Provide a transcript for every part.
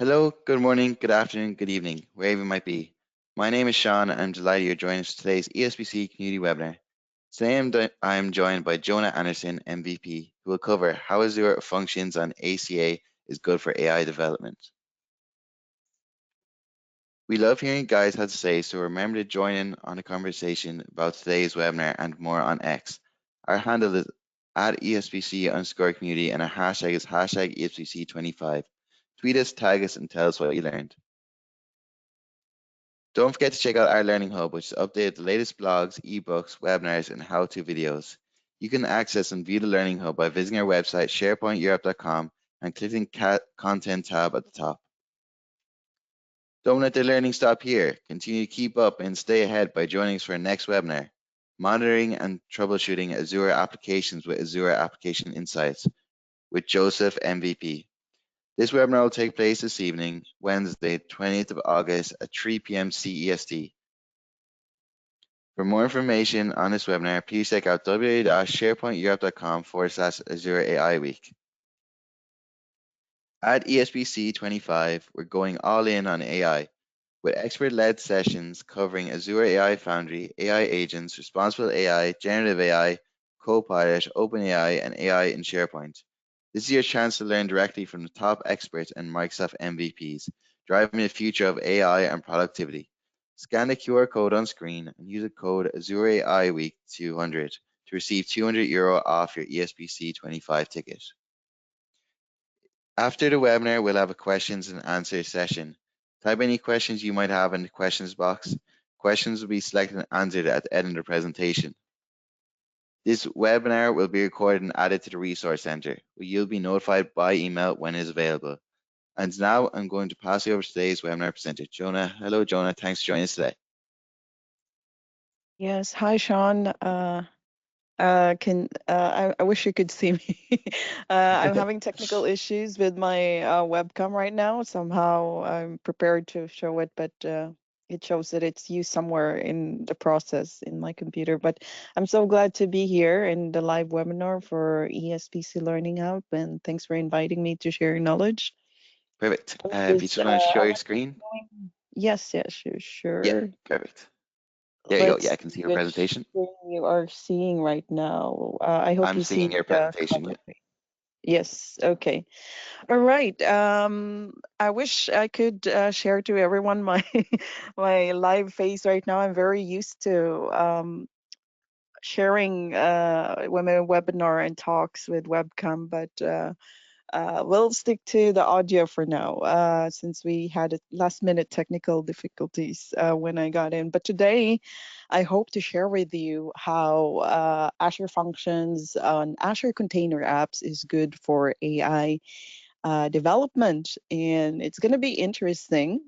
Hello, good morning, good afternoon, good evening, wherever you might be. My name is Sean, and I'm delighted you're joining us for today's ESPC community webinar. Today I'm joined by Jonah Anderson, MVP, who will cover how Azure Functions and ACA is good for AI development. We love hearing guys have to say, so remember to join in on the conversation about today's webinar and more on X. Our handle is @ESPC_community and our hashtag is #ESPC25. Tweet us, tag us, and tell us what you learned. Don't forget to check out our Learning Hub, which is updated the latest blogs, ebooks, webinars, and how-to videos. You can access and view the Learning Hub by visiting our website, sharepointeurope.com, and clicking Content tab at the top. Don't let the learning stop here. Continue to keep up and stay ahead by joining us for our next webinar, Monitoring and Troubleshooting Azure Applications with Azure Application Insights, with Joseph, MVP. This webinar will take place this evening, Wednesday, 20th of August at 3 p.m. CEST. For more information on this webinar, please check out www.sharepointeurope.com/Azure AI Week. At ESPC 25, we're going all in on AI, with expert-led sessions covering Azure AI Foundry, AI agents, responsible AI, generative AI, Copilot, OpenAI, and AI in SharePoint. This is your chance to learn directly from the top experts and Microsoft MVPs, driving the future of AI and productivity. Scan the QR code on screen and use the code Azure AI Week 200 to receive €200 off your ESPC 25 ticket. After the webinar, we'll have a questions and answers session. Type any questions you might have in the questions box. Questions will be selected and answered at the end of the presentation. This webinar will be recorded and added to the Resource Center, where you'll be notified by email when it is available. And now I'm going to pass you over to today's webinar presenter, Jonah. Hello, Jonah. Thanks for joining us today. Yes. Hi, Sean. I wish you could see me. I'm having technical issues with my webcam right now. Somehow I'm prepared to show it, but it shows that it's used somewhere in the process in my computer. But I'm so glad to be here in the live webinar for ESPC Learning Hub, and thanks for inviting me to share knowledge. Perfect. If you just want to show your screen. Yes, sure. Yeah, perfect. There you go. Yeah, I can see your presentation. You are seeing right now. I hope I'm you seeing see your presentation. Yeah. Yes. Okay. All right. I wish I could share to everyone my my live face right now. I'm very used to sharing when my webinar and talks with webcam, but we'll stick to the audio for now since we had last minute technical difficulties when I got in. But today, I hope to share with you how Azure Functions on Azure Container Apps is good for AI development, and it's going to be interesting.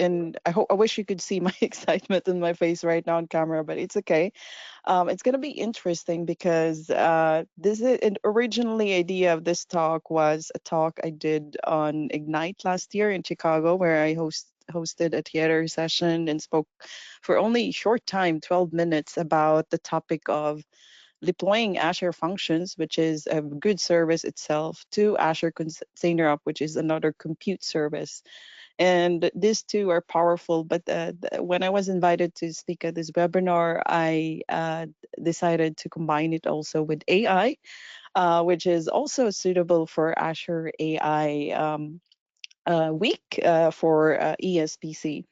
And I wish you could see my excitement in my face right now on camera, but it's okay. It's going to be interesting because this is originally idea of this talk was a talk I did on Ignite last year in Chicago, where I hosted a theater session and spoke for only a short time, 12 minutes, about the topic of deploying Azure Functions, which is a good service itself, to Azure Container App, which is another compute service. And these two are powerful, but when I was invited to speak at this webinar, I decided to combine it also with AI, which is also suitable for Azure AI week for ESPC.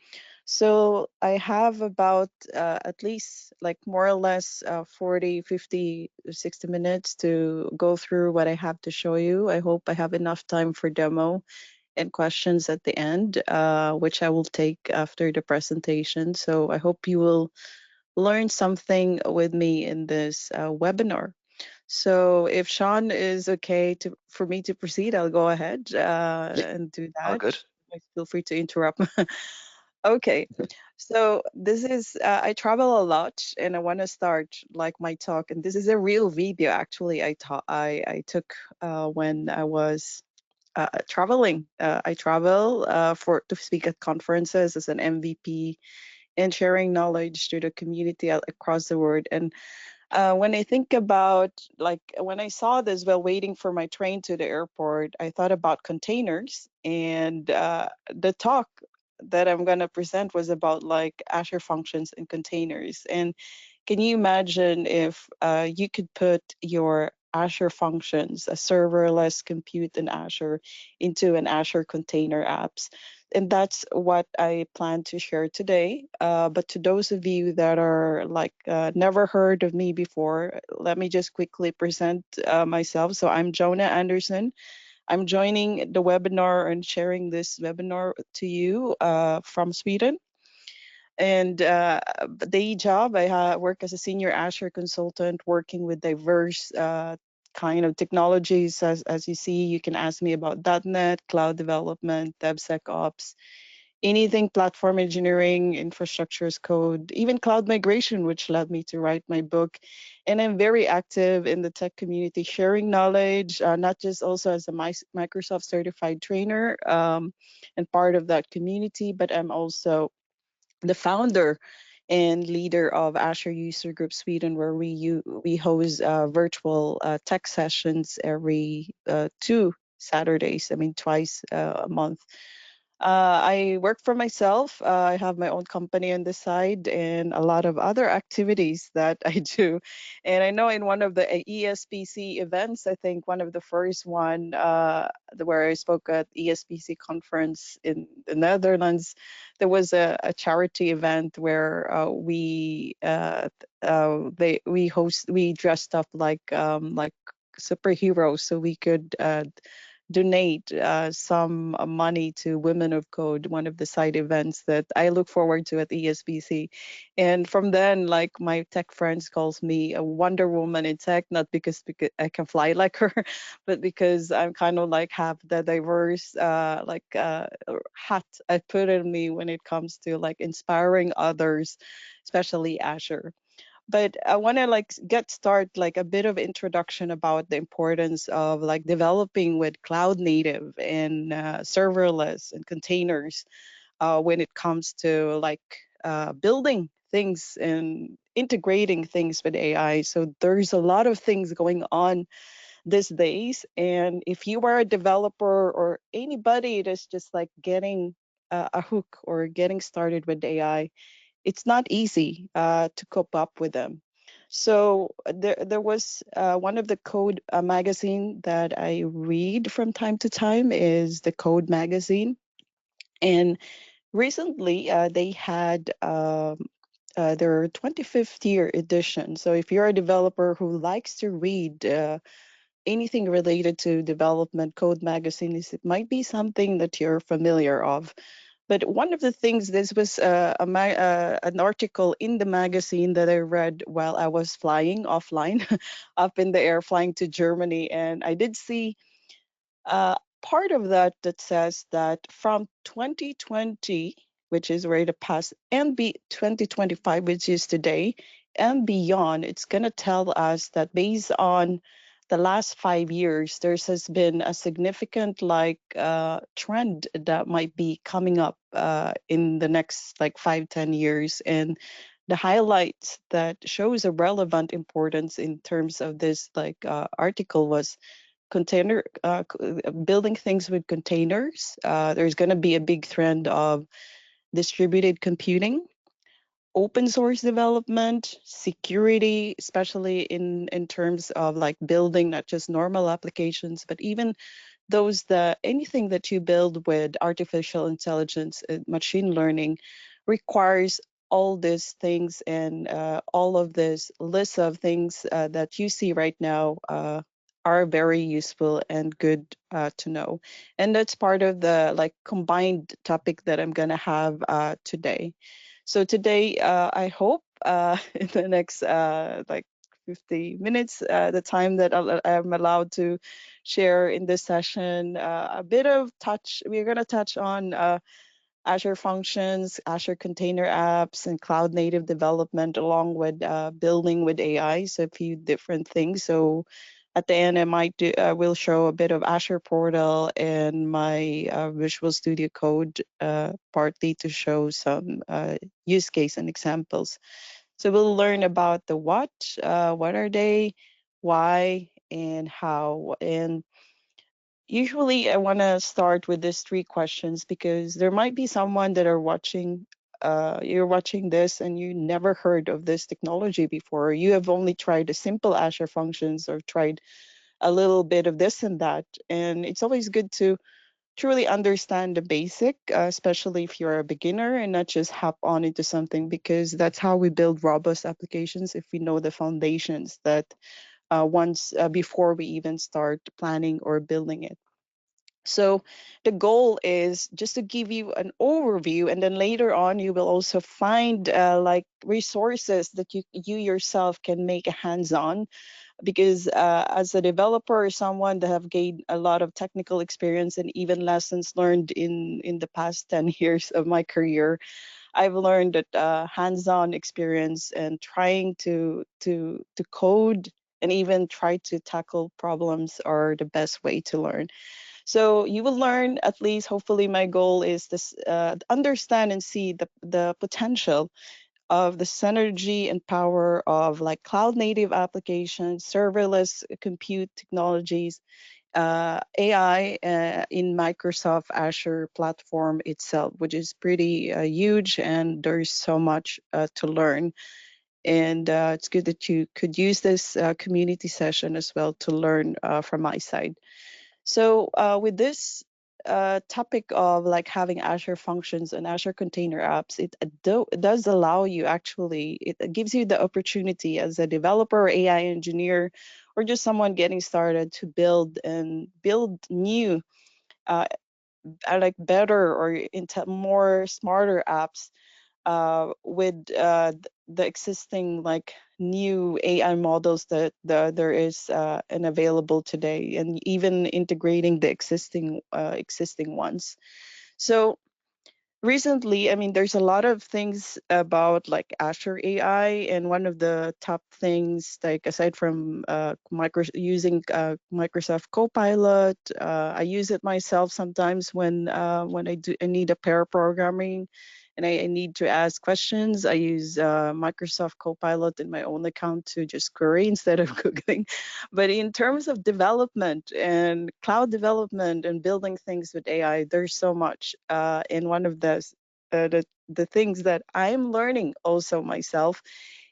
So I have about at least like more or less 40, 50, 60 minutes to go through what I have to show you. I hope I have enough time for demo and questions at the end, which I will take after the presentation. So I hope you will learn something with me in this webinar. So if Sean is okay for me to proceed, I'll go ahead and do that. All good. Feel free to interrupt. Okay. So this is I travel a lot, and I want to start like my talk. And this is a real video actually I took when I was traveling. I travel to speak at conferences as an MVP and sharing knowledge to the community across the world. And When I think about, like, when I saw this while waiting for my train to the airport, I thought about containers, and the talk that I'm going to present was about like Azure Functions and containers. And can you imagine if you could put your Azure Functions, a serverless compute in Azure, into an Azure Container Apps? And that's what I plan to share today. But to those of you that are like never heard of me before, let me just quickly present myself. So I'm Jonah Anderson. I'm joining the webinar and sharing this webinar to you from Sweden. And day job, I work as a senior Azure consultant, working with diverse kind of technologies. As you see, you can ask me about .NET, cloud development, DevSecOps, anything platform engineering, infrastructure as code, even cloud migration, which led me to write my book. And I'm very active in the tech community, sharing knowledge, not just also as a Microsoft certified trainer and part of that community, but I'm also the founder and leader of Azure User Group Sweden, where we host virtual tech sessions every 2 Saturdays. I mean, twice a month. I work for myself. I have my own company on the side and a lot of other activities that I do. And I know in one of the ESPC events, I think one of the first one where I spoke at ESPC conference in the Netherlands, there was a charity event where we dressed up like superheroes so we could donate some money to Women of Code, one of the side events that I look forward to at ESBC. And from then, like my tech friends calls me a Wonder Woman in tech, not because I can fly like her, but because I'm kind of like have the diverse hat I put in me when it comes to like inspiring others, especially Azure. But I want to like get start like a bit of introduction about the importance of like developing with cloud native and serverless and containers when it comes to like building things and integrating things with AI. So there's a lot of things going on these days, and if you are a developer or anybody that's just like getting a hook or getting started with AI, it's not easy to cope up with them. So there was one of the code magazine that I read from time to time is the Code magazine, and recently they had their 25th year edition. So if you're a developer who likes to read anything related to development, Code magazine it might be something that you're familiar of. But one of the things, this was an article in the magazine that I read while I was flying offline, up in the air, flying to Germany. And I did see part of that says that from 2020, which is where the past, and 2025, which is today, and beyond, it's going to tell us that based on the last 5 years, there has been a significant trend that might be coming up in the next like 5-10 years. And the highlights that shows a relevant importance in terms of this article was container building things with containers. There's going to be a big trend of distributed computing, open source development, security, especially in terms of like building not just normal applications, but even those that anything that you build with artificial intelligence and machine learning requires all these things, and all of this list of things that you see right now are very useful and good to know. And that's part of the like combined topic that I'm going to have today. So today, I hope in the next 50 minutes, the time that I'm allowed to share in this session, a bit of touch. We're going to touch on Azure Functions, Azure Container Apps, and cloud native development, along with building with AI. So a few different things. So at the end, I will show a bit of Azure Portal and my Visual Studio Code, partly to show some use case and examples. So we'll learn about the what are they, why, and how. And usually I want to start with these three questions because there might be someone that are watching. You're watching this and you never heard of this technology before. You have only tried a simple Azure Functions or tried a little bit of this and that. And it's always good to truly understand the basic, especially if you're a beginner and not just hop on into something, because that's how we build robust applications if we know the foundations that once before we even start planning or building it. So the goal is just to give you an overview, and then later on you will also find like resources that you yourself can make a hands-on, because as a developer or someone that have gained a lot of technical experience and even lessons learned in the past 10 years of my career, I've learned that hands-on experience and trying to code and even try to tackle problems are the best way to learn. So you will learn, at least hopefully my goal is this, understand and see the potential of the synergy and power of like cloud native applications, serverless compute technologies, AI in Microsoft Azure platform itself, which is pretty huge, and there's so much to learn. And it's good that you could use this community session as well to learn from my side. So with this topic of like having Azure Functions and Azure Container Apps, it does allow you, actually, it gives you the opportunity as a developer, AI engineer, or just someone getting started to build new, uh, like better or into more smarter apps with the existing like new AI models that there is and available today, and even integrating the existing ones. So recently, I mean, there's a lot of things about like Azure AI, and one of the top things, like aside from using Microsoft Copilot, I use it myself sometimes when I need a pair programming and I need to ask questions. I use Microsoft Copilot in my own account to just query instead of Googling. But in terms of development and cloud development and building things with AI, there's so much. And one of the things that I'm learning also myself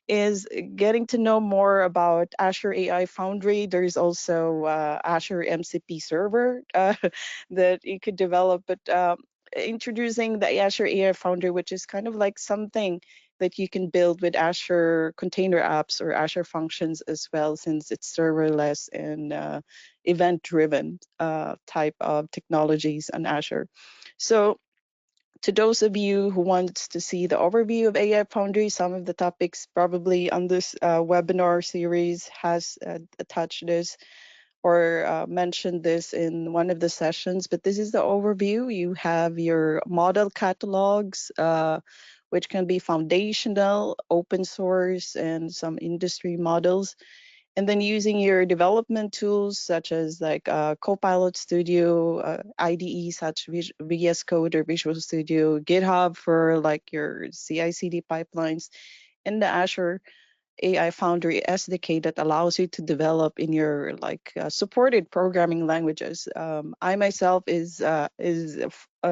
is getting to know more about Azure AI Foundry. There's also Azure MCP Server that you could develop, but introducing the Azure AI Foundry, which is kind of like something that you can build with Azure Container Apps or Azure Functions as well, since it's serverless and event-driven type of technologies on Azure. So to those of you who wants to see the overview of AI Foundry, some of the topics probably on this webinar series has attached this or mentioned this in one of the sessions, but this is the overview. You have your model catalogs, which can be foundational, open source, and some industry models. And then using your development tools such as like Copilot Studio, IDE such VS Code or Visual Studio, GitHub for like your CI/CD pipelines, and the Azure AI Foundry SDK that allows you to develop in your like supported programming languages. I myself is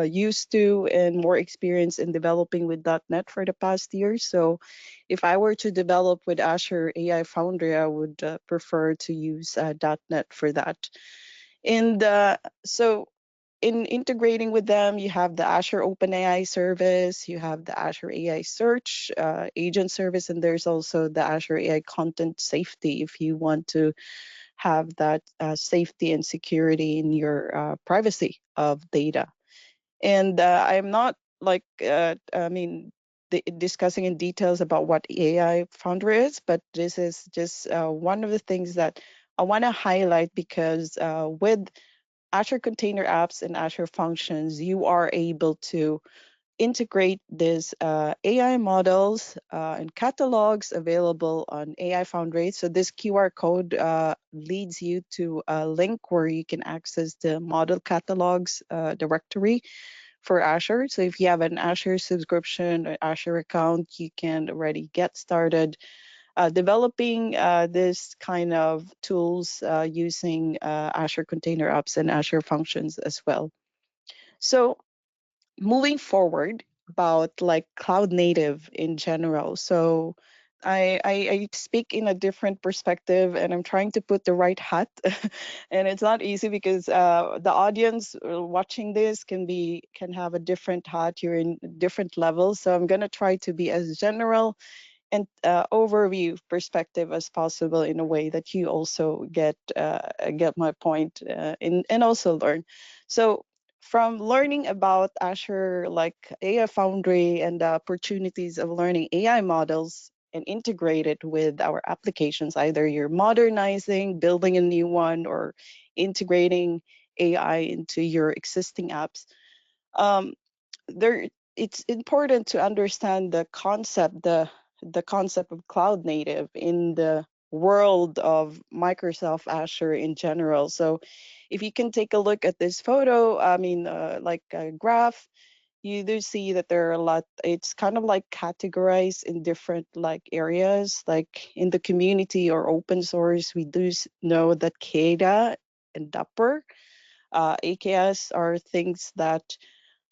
used to and more experienced in developing with .NET for the past year. So if I were to develop with Azure AI Foundry, I would prefer to use .NET for that. And so in integrating with them, you have the Azure OpenAI service, you have the Azure AI Search agent service, and there's also the Azure AI Content Safety if you want to have that safety and security in your privacy of data. And I'm not like, I mean, discussing in details about what AI Foundry is, but this is just one of the things that I want to highlight because with Azure Container Apps and Azure Functions, you are able to integrate these AI models and catalogs available on AI Foundry. So this QR code leads you to a link where you can access the model catalogs directory, for Azure. So if you have an Azure subscription or Azure account, you can already get started developing this kind of tools using Azure Container Apps and Azure Functions as well. So moving forward about like cloud native in general. So I speak in a different perspective, and I'm trying to put the right hat. And it's not easy because the audience watching this can have a different hat. You're in different levels. So I'm gonna try to be as general and overview perspective as possible in a way that you also get my point and also learn. So from learning about Azure like AI Foundry and the opportunities of learning AI models and integrate it with our applications, either you're modernizing, building a new one, or integrating AI into your existing apps. Um, there it's important to understand the concept of cloud native in the world of Microsoft Azure in general. So if you can take a look at this photo, I mean like a graph, you do see that there are a lot, it's kind of like categorized in different like areas, like in the community or open source. We do know that KEDA and Dapr, AKS are things that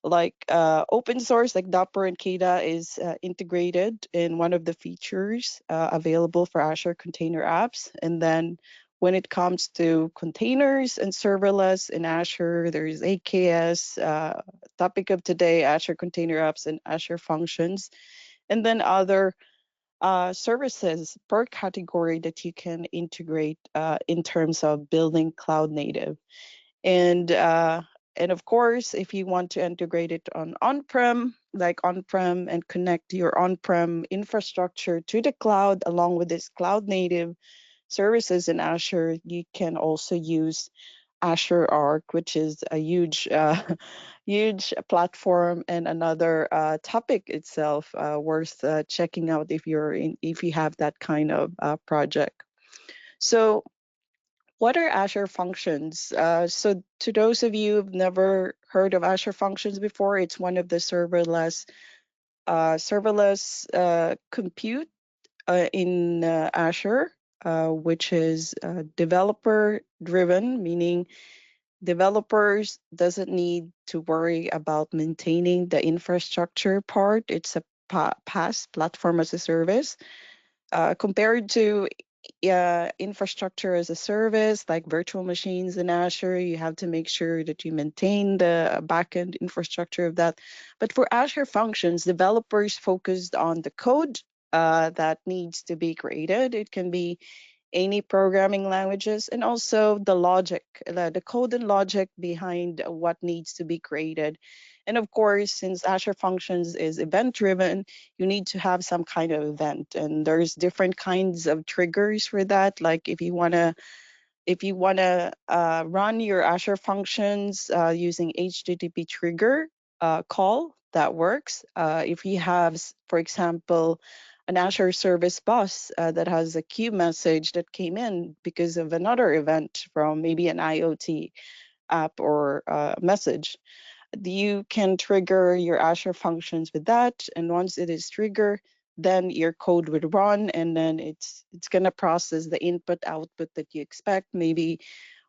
like open source like Dapr and KEDA is integrated in one of the features available for Azure Container Apps. And then when it comes to containers and serverless in Azure, there's AKS, topic of today, Azure Container Apps and Azure Functions, and then other services per category that you can integrate in terms of building cloud native. And of course, if you want to integrate it on-prem, like on-prem, and connect your on-prem infrastructure to the cloud along with this cloud native services in Azure, you can also use Azure Arc, which is a huge huge platform and another topic itself worth checking out if you have that kind of project. So what are Azure Functions? So to those of you who've never heard of Azure Functions before, it's one of the serverless compute in Azure, which is developer driven, meaning developers doesn't need to worry about maintaining the infrastructure part. It's a PaaS, platform as a service, compared to infrastructure as a service, like virtual machines in Azure. You have to make sure that you maintain the backend infrastructure of that. But for Azure Functions, developers focused on the code that needs to be created. It can be any programming languages, and also the logic, the code and logic behind what needs to be created. And of course, since Azure Functions is event driven, you need to have some kind of event, and there's different kinds of triggers for that. Like if you want to run your Azure Functions using HTTP trigger call, that works. If you have, for example, an Azure Service Bus that has a queue message that came in because of another event from maybe an IoT app or message, you can trigger your Azure Functions with that. And once it is triggered, then your code would run, and then it's going to process the input output that you expect. Maybe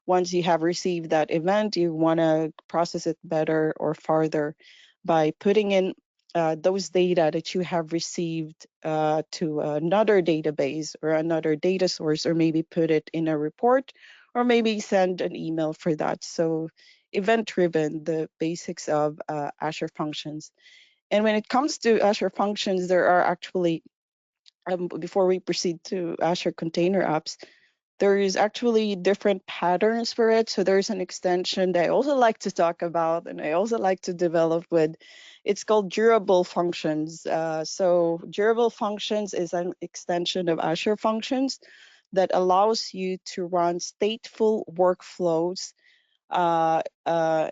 once you have received that event, you want to process it better or farther by putting in those data that you have received to another database or another data source, or maybe put it in a report, or maybe send an email for that. So event driven, the basics of Azure Functions. And when it comes to Azure Functions, there are actually, before we proceed to Azure Container Apps, there is actually different patterns for it. So there's an extension that I also like to talk about, and I also like to develop with. It's called Durable Functions. So Durable Functions is an extension of Azure Functions that allows you to run stateful workflows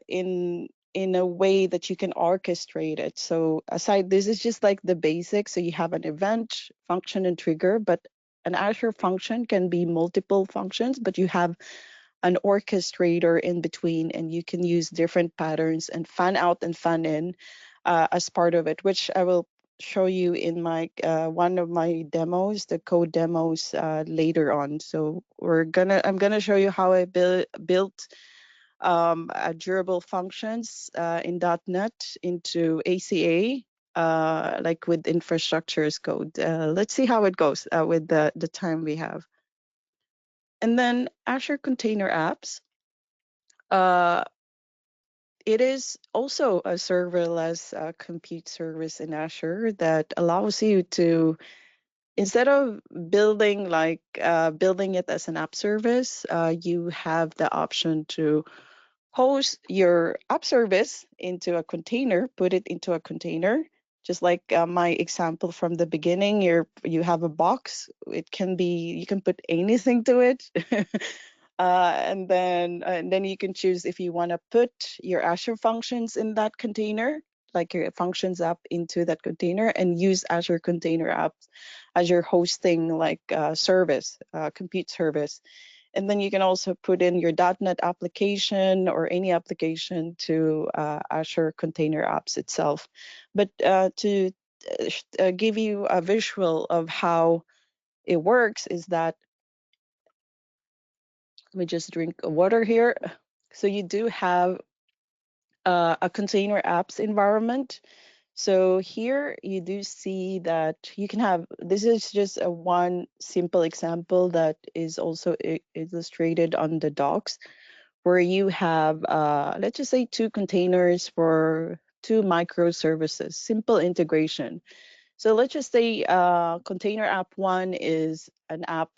in a way that you can orchestrate it. So aside, this is just like the basics. So you have an event, function, and trigger, but an Azure function can be multiple functions, but you have an orchestrator in between, and you can use different patterns and fan out and fan in as part of it, which I will show you in my one of my demos, the code demos later on. So I'm gonna show you how I built durable functions in .NET into ACA, like with infrastructure as code. Let's see how it goes with the time we have. And then Azure Container Apps. It is also a serverless compute service in Azure that allows you to, instead of building it as an app service, you have the option to host your app service into a container, put it into a container. Just like my example from the beginning, you have a box. It can be, you can put anything to it. And then you can choose if you want to put your Azure Functions in that container, like your Functions app into that container, and use Azure Container Apps as your hosting service, compute service. And then you can also put in your .NET application or any application to Azure Container Apps itself. But to give you a visual of how it works is that, let me just drink water here. So you do have a container apps environment. So here you do see that you can have, this is just a one simple example that is also illustrated on the docs, where you have, let's just say, two containers for two microservices, simple integration. So let's just say container app one is an app,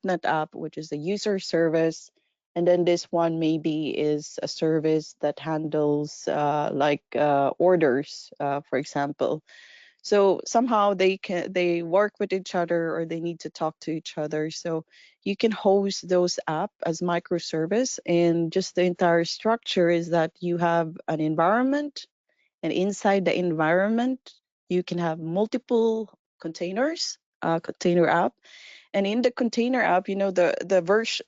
.NET app, which is a user service. And then this one maybe is a service that handles orders, for example. So somehow they work with each other, or they need to talk to each other. So you can host those app as microservice, and just the entire structure is that you have an environment, and inside the environment you can have multiple containers, container app. And in the container app, the version,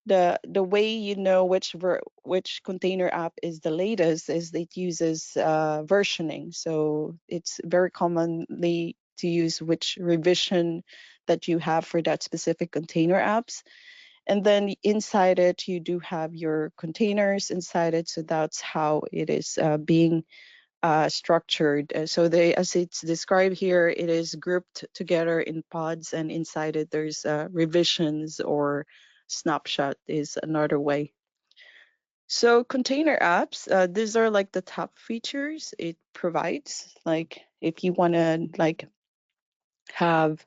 the way you know which container app is the latest is it uses versioning. So it's very commonly to use which revision that you have for that specific container apps. And then inside it, you do have your containers inside it. So that's how it is being structured. So as it's described here, it is grouped together in pods, and inside it there's revisions or snapshot is another way. So container apps, these are like the top features it provides. Like if you want to have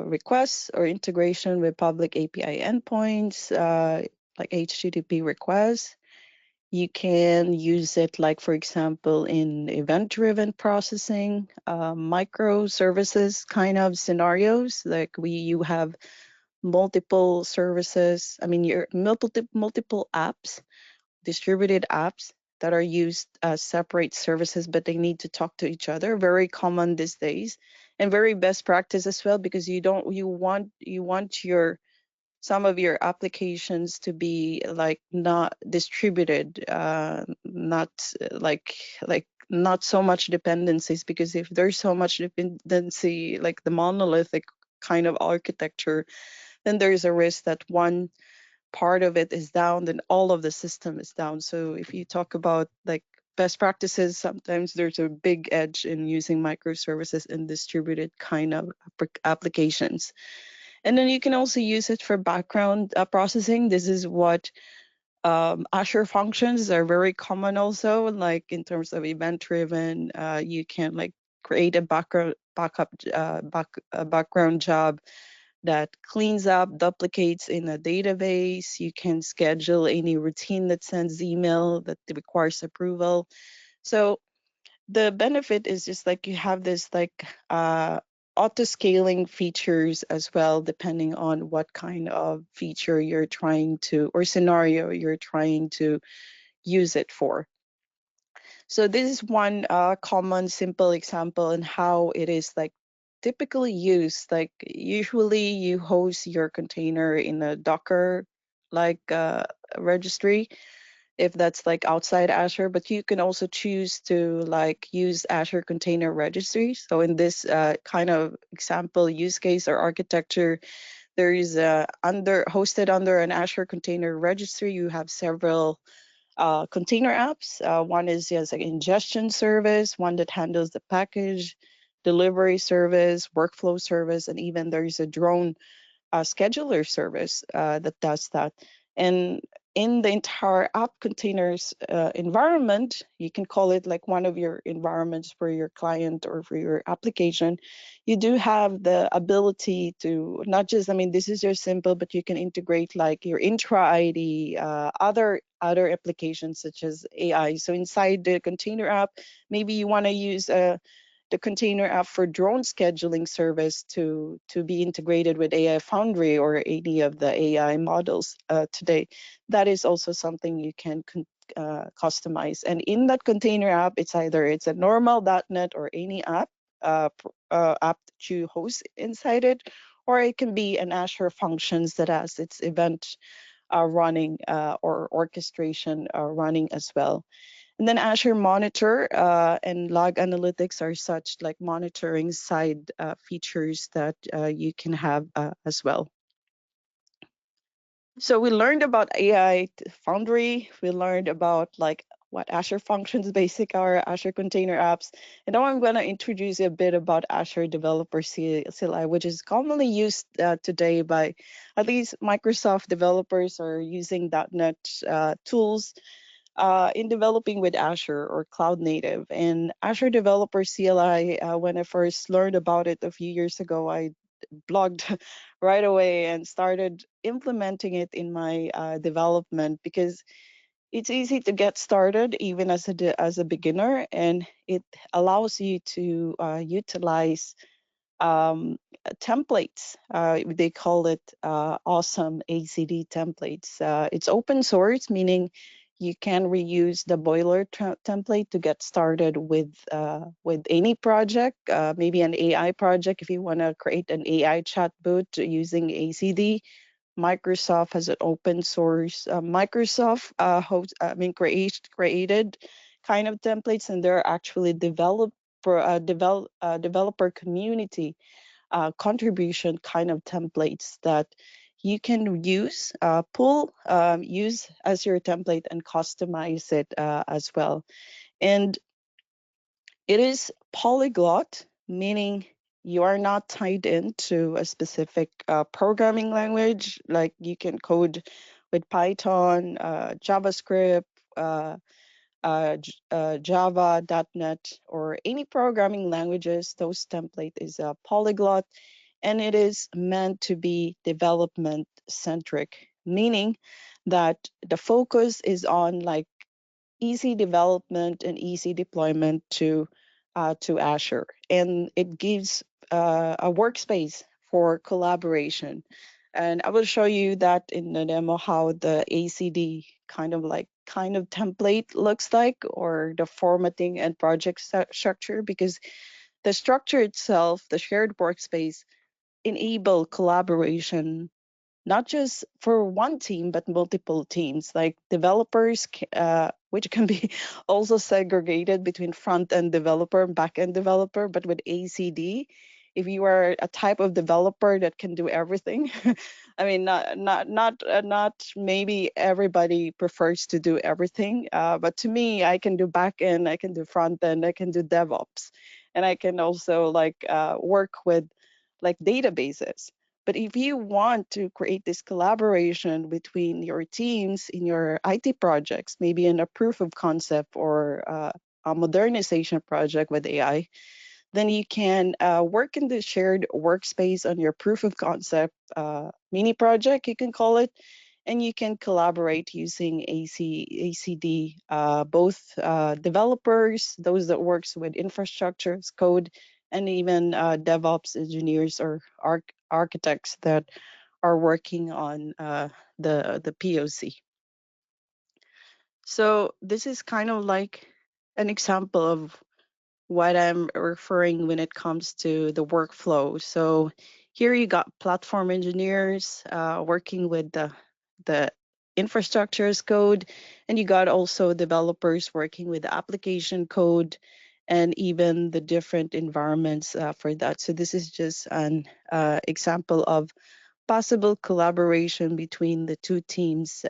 requests or integration with public API endpoints, like HTTP requests, you can use it, like, for example, in event-driven processing, microservices kind of scenarios, like you have multiple services. I mean, your multiple apps, distributed apps that are used as separate services, but they need to talk to each other. Very common these days, and very best practice as well, because you want your some of your applications to be like not distributed, not not so much dependencies, because if there's so much dependency, like the monolithic kind of architecture, then there's a risk that one part of it is down, then all of the system is down. So if you talk about like best practices, sometimes there's a big edge in using microservices and distributed kind of applications. And then you can also use it for background processing. This is what Azure functions are very common also, like in terms of event driven. You can like create a background job that cleans up duplicates in a database. You can schedule any routine that sends email that requires approval. So the benefit is just like you have this like auto scaling features as well, depending on what kind of feature you're trying to, or scenario you're trying to use it for. So this is one common simple example in how it is like typically used. Like usually you host your container in a Docker like registry if that's like outside Azure, but you can also choose to like use Azure Container Registry. So in this kind of example use case or architecture, there is under hosted under an Azure Container Registry. You have several container apps. One is just an ingestion service, one that handles the package delivery service, workflow service, and even there's a drone scheduler service that does that. And in the entire app containers environment, you can call it like one of your environments for your client or for your application. You do have the ability to not just, I mean, this is just simple, but you can integrate like your intra ID, other applications such as AI. So inside the container app, maybe you want to use the container app for drone scheduling service to be integrated with AI Foundry or any of the AI models today. That is also something you can customize. And in that container app, it's a normal .NET or any app app that you host inside it, or it can be an Azure Functions that has its event running or orchestration running as well. And then Azure Monitor and Log Analytics are such like monitoring side features that you can have as well. So we learned about AI Foundry. We learned about like what Azure Functions Basic are, Azure Container Apps. And now I'm going to introduce you a bit about Azure Developer CLI, which is commonly used today by at least Microsoft developers or using .NET tools in developing with Azure or cloud native. And Azure Developer CLI, when I first learned about it a few years ago, I blogged right away and started implementing it in my development because it's easy to get started even as a beginner, and it allows you to utilize um, templates. They call it awesome ACD templates. It's open source, meaning you can reuse the boiler template to get started with any project, maybe an AI project if you want to create an AI chatbot using ACD. Microsoft has an open source. Microsoft created kind of templates, and they're actually developer community contribution kind of templates that you can use, use as your template and customize it as well. And it is polyglot, meaning you are not tied into a specific programming language. Like you can code with Python, JavaScript, Java, .NET, or any programming languages. Those template is a polyglot, and it is meant to be development centric, meaning that the focus is on like easy development and easy deployment to Azure, and it gives a workspace for collaboration. And I will show you that in the demo how the ACD kind of template looks like, or the formatting and project structure, because the structure itself, the shared workspace, enable collaboration not just for one team but multiple teams, like developers which can be also segregated between front end developer and back end developer. But with ACD, if you are a type of developer that can do everything, I mean, not maybe everybody prefers to do everything, but to me, I can do back end, I can do front end, I can do DevOps, and I can also like work with like databases. But if you want to create this collaboration between your teams in your IT projects, maybe in a proof of concept or a modernization project with AI, then you can work in the shared workspace on your proof of concept mini project, you can call it, and you can collaborate using ACD, both developers, those that works with infrastructure as code, and even DevOps engineers or architects that are working on the POC. So this is kind of like an example of what I'm referring when it comes to the workflow. So here you got platform engineers working with the infrastructure as code, and you got also developers working with the application code and even the different environments for that. So this is just an example of possible collaboration between the two teams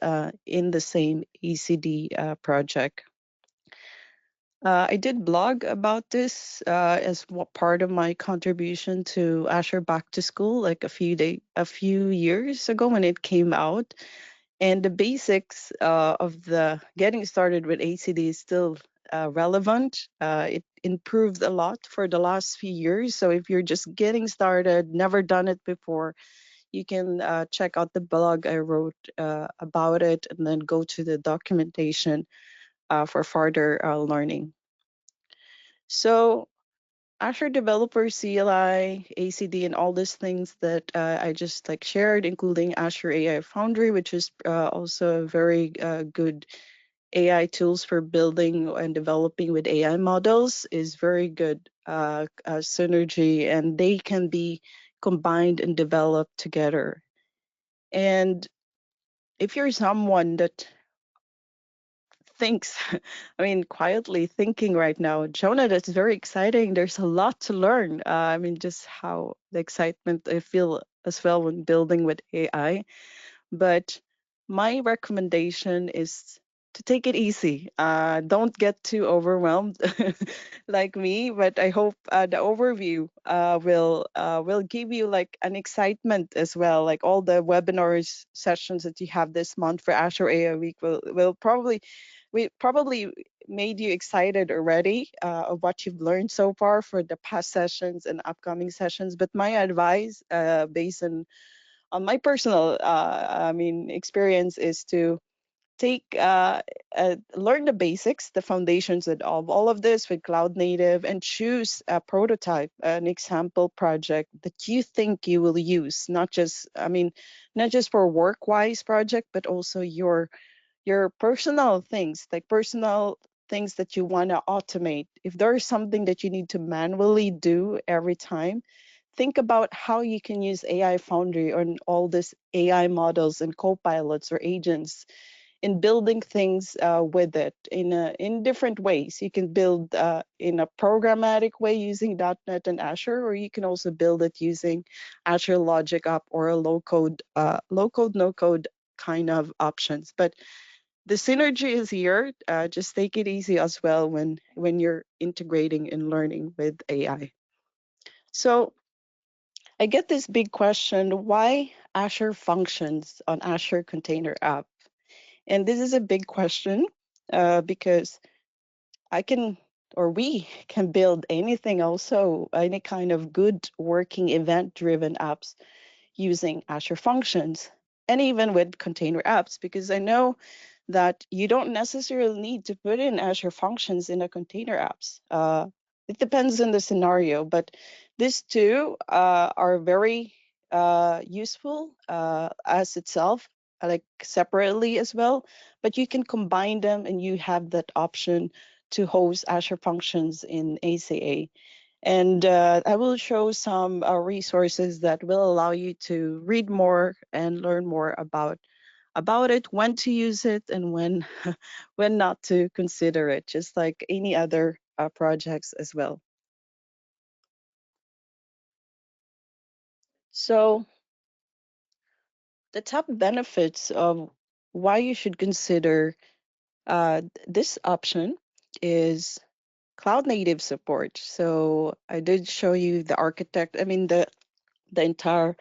in the same ECD project. I did blog about this as part of my contribution to Azure Back to School, like a few years ago when it came out. And the basics of the getting started with ACD is still relevant. It improved a lot for the last few years. So if you're just getting started, never done it before, you can check out the blog I wrote about it, and then go to the documentation for further learning. So Azure Developer CLI, ACD, and all these things that I just like shared, including Azure AI Foundry, which is also a very good AI tools for building and developing with AI models, is very good synergy, and they can be combined and developed together. And if you're someone that thinks, I mean, quietly thinking right now, Jonah, that's very exciting. There's a lot to learn. I mean, just how the excitement I feel as well when building with AI. But my recommendation is to take it easy. Don't get too overwhelmed like me. But I hope the overview will give you like an excitement as well. Like all the webinars sessions that you have this month for Azure AI Week will probably we probably made you excited already of what you've learned so far for the past sessions and upcoming sessions. But my advice, based on my personal, experience, is to take learn the basics, the foundations of all of this with cloud native, and choose a prototype, an example project that you think you will use, not just for work wise project, but also your personal things, like personal things that you want to automate. If there's something that you need to manually do every time, think about how you can use AI Foundry or all these AI models and co-pilots or agents in building things with it in different ways. You can build in a programmatic way using .NET and Azure, or you can also build it using Azure Logic App or a low code, no code kind of options. But the synergy is here. Just take it easy as well when you're integrating and learning with AI. So I get this big question: why Azure Functions on Azure Container App? And this is a big question because I can, or we can build anything, also any kind of good working event-driven apps using Azure Functions, and even with container apps, because I know that you don't necessarily need to put in Azure Functions in a container apps. It depends on the scenario, but these two are very useful as itself, like separately as well. But you can combine them, and you have that option to host Azure Functions in ACA. And I will show some resources that will allow you to read more and learn more about it, when to use it, and when when not to consider it, just like any other projects as well. So the top benefits of why you should consider this option is cloud native support. So I did show you the architect, the entire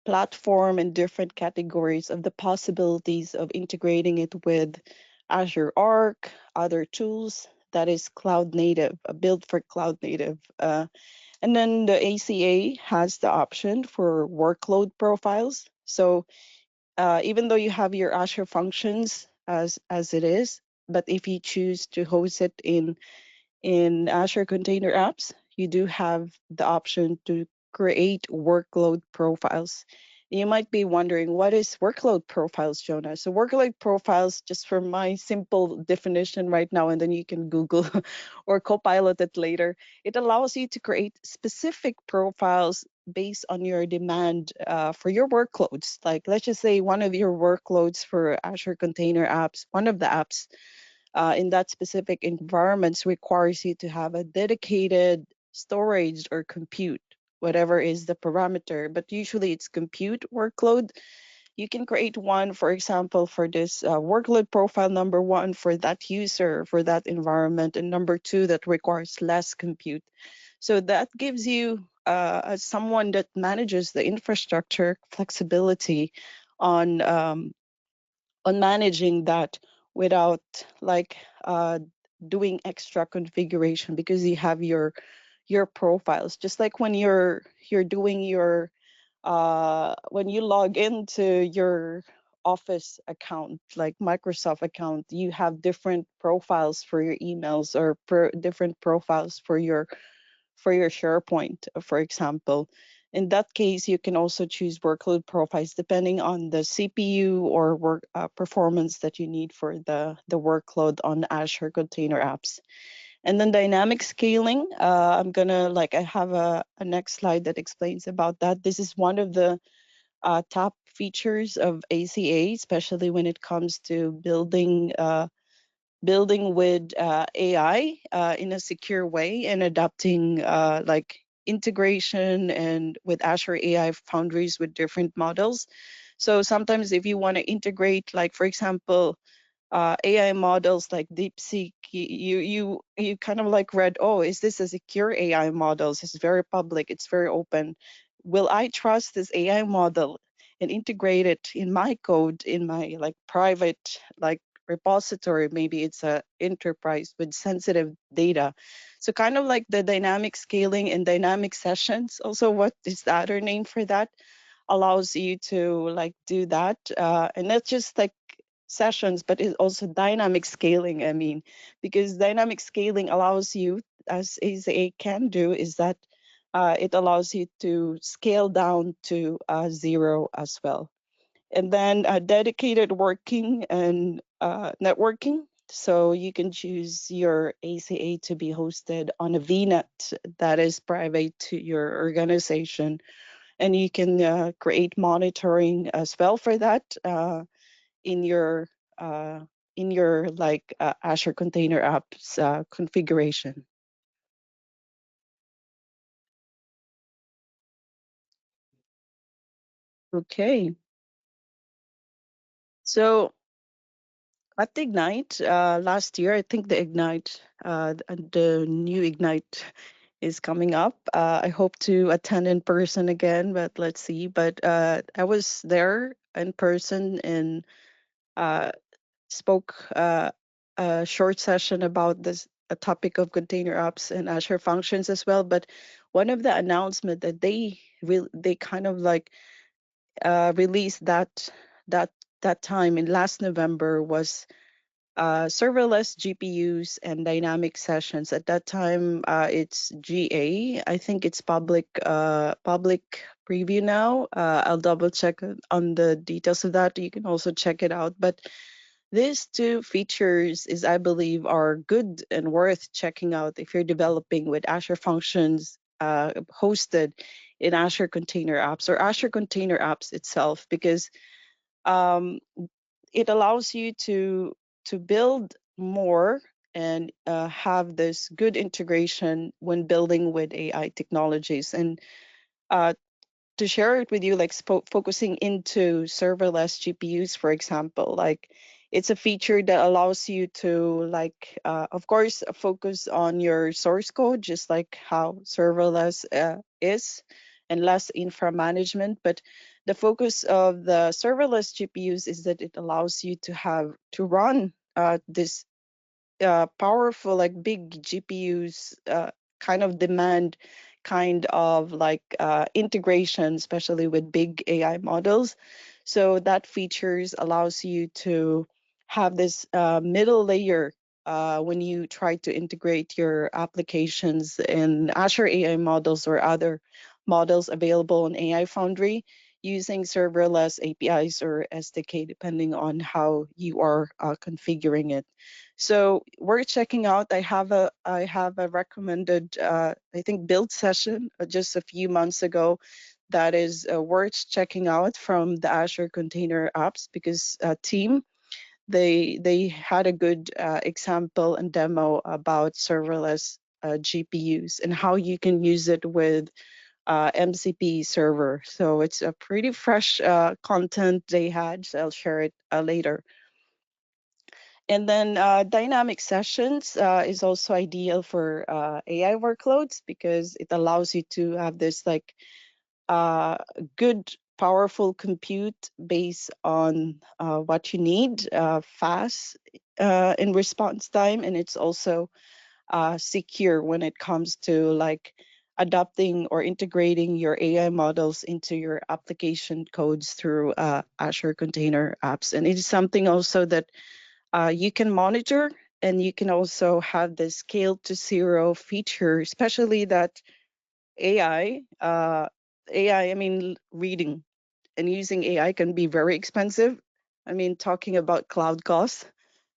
platform and different categories of the possibilities of integrating it with Azure Arc, other tools that is cloud native, built for cloud native. And then the ACA has the option for workload profiles. So even though you have your Azure functions as it is, but if you choose to host it in Azure Container Apps, you do have the option to create workload profiles. You might be wondering, what is workload profiles, Jonah? So workload profiles, just for my simple definition right now, and then you can Google or Copilot it later. It allows you to create specific profiles based on your demand for your workloads. Like, let's just say one of your workloads for Azure Container Apps, one of the apps in that specific environments requires you to have a dedicated storage or compute, whatever is the parameter, but usually it's compute workload. You can create one, for example, for this workload profile number one for that user, for that environment, and number two that requires less compute. So that gives you, as someone that manages the infrastructure, flexibility on um, on managing that without like doing extra configuration, because you have your profiles. Just like when you're doing your when you log into your office account, like Microsoft account, you have different profiles for your emails, or different profiles for your SharePoint, for example. In that case, you can also choose workload profiles depending on the CPU or work performance that you need for the workload on Azure Container Apps. And then dynamic scaling, I'm gonna like I have a next slide that explains about that. This is one of the top features of ACA, especially when it comes to building with AI in a secure way, and adapting like integration and with Azure AI Foundries with different models. So sometimes if you want to integrate, like for example, AI models like DeepSeek, you kind of like read, oh, is this a secure AI models? It's very public, it's very open. Will I trust this AI model and integrate it in my code, in my like private like repository? Maybe it's a enterprise with sensitive data. So kind of like the dynamic scaling and dynamic sessions. Also, what is the other name for that? Allows you to like do that, and not just like sessions, but it's also dynamic scaling. I mean, because dynamic scaling allows you, as AZA can do, is that it allows you to scale down to zero as well. And then dedicated working and networking. So you can choose your ACA to be hosted on a VNet that is private to your organization, and you can create monitoring as well for that in your uh, like Azure Container Apps configuration. Okay, so at the Ignite last year, I think the Ignite, the new Ignite is coming up. I hope to attend in person again, but let's see. But I was there in person and uh, spoke a short session about this a topic of container apps and Azure Functions as well. But one of the announcement that they kind of like released that that time in last November was serverless GPUs and dynamic sessions. At that time, it's GA. I think it's public preview now. I'll double check on the details of that. You can also check it out. But these two features is, I believe, are good and worth checking out if you're developing with Azure Functions hosted in Azure Container Apps or Azure Container Apps itself, because um, it allows you to build more and have this good integration when building with AI technologies. And uh, to share it with you, like focusing into serverless GPUs, for example, like it's a feature that allows you to like, of course, focus on your source code, just like how serverless is, and less infra management. But the focus of the serverless GPUs is that it allows you to have to run this powerful like big GPUs kind of demand kind of like integration, especially with big AI models. So that features allows you to have this middle layer when you try to integrate your applications in Azure AI models or other models available in AI Foundry. using serverless APIs or SDK, depending on how you are configuring it. So we're checking out. I have a recommended I think build session just a few months ago that is worth checking out from the Azure Container Apps, because team, they had a good example and demo about serverless GPUs and how you can use it with MCP server. So it's a pretty fresh content they had. So I'll share it later. And then dynamic sessions is also ideal for AI workloads, because it allows you to have this like good, powerful compute based on what you need, fast in response time, and it's also secure when it comes to like adopting or integrating your AI models into your application codes through Azure Container Apps. And it is something also that you can monitor, and you can also have the scale to zero feature, especially that AI, I mean, reading and using AI can be very expensive. I mean, talking about cloud costs.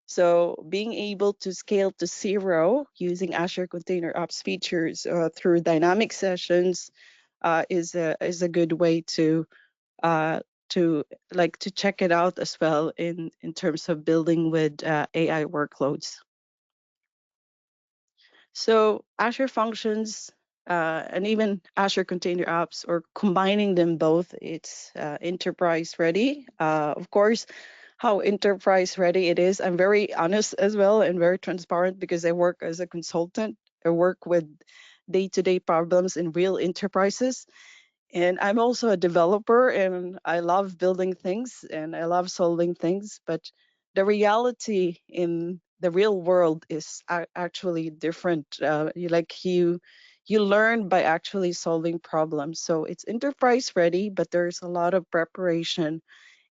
So being able to scale to zero using Azure Container Apps features through dynamic sessions is a good way uh, to check it out as well in terms of building with AI workloads. So Azure Functions and even Azure Container Apps, or combining them both, it's enterprise ready. Of course, how enterprise ready it is, I'm very honest as well and very transparent, because I work as a consultant. I work with day-to-day problems in real enterprises. And I'm also a developer, and I love building things and I love solving things. But the reality in the real world is actually different. You learn by actually solving problems. So it's enterprise ready, but there's a lot of preparation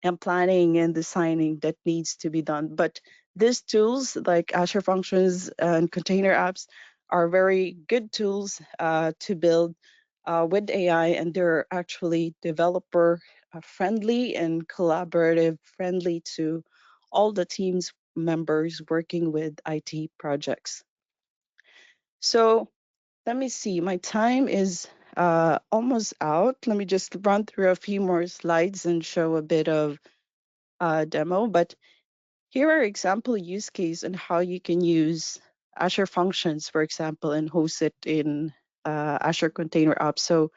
and planning and designing that needs to be done. But these tools like Azure Functions and Container Apps are very good tools to build with AI, and they're actually developer friendly and collaborative friendly to all the teams members working with IT projects. So let me see, my time is almost out. Let me just run through a few more slides and show a bit of demo, but here are example use case and how you can use Azure Functions, for example, and host it in Azure Container Apps. So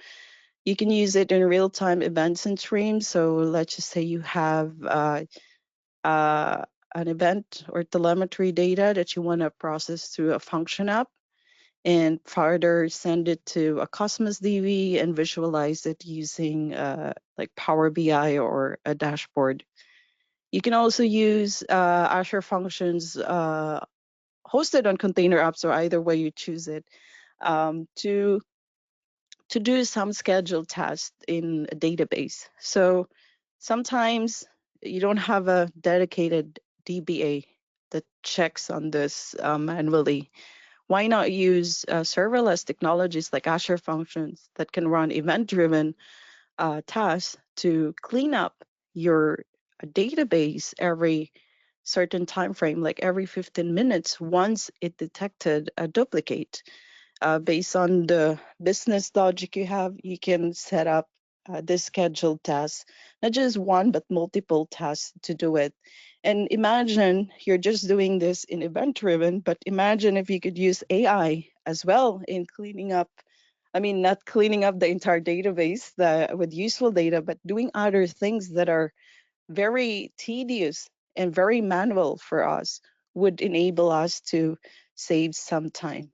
you can use it in real-time events and streams. So let's just say you have uh, an event or telemetry data that you want to process through a function app, and further send it to a Cosmos DB and visualize it using like Power BI or a dashboard. You can also use Azure Functions hosted on Container Apps, or either way you choose it, to do some scheduled tasks in a database. So sometimes you don't have a dedicated DBA that checks on this manually. Why not use serverless technologies like Azure Functions that can run event-driven tasks to clean up your database every certain time frame, like every 15 minutes, once it detected a duplicate. Based on the business logic you have, you can set up this scheduled task, not just one, but multiple tasks to do it. And imagine you're just doing this in event driven, but imagine if you could use AI as well in cleaning up. I mean, not cleaning up the entire database with useful data, but doing other things that are very tedious and very manual for us, would enable us to save some time.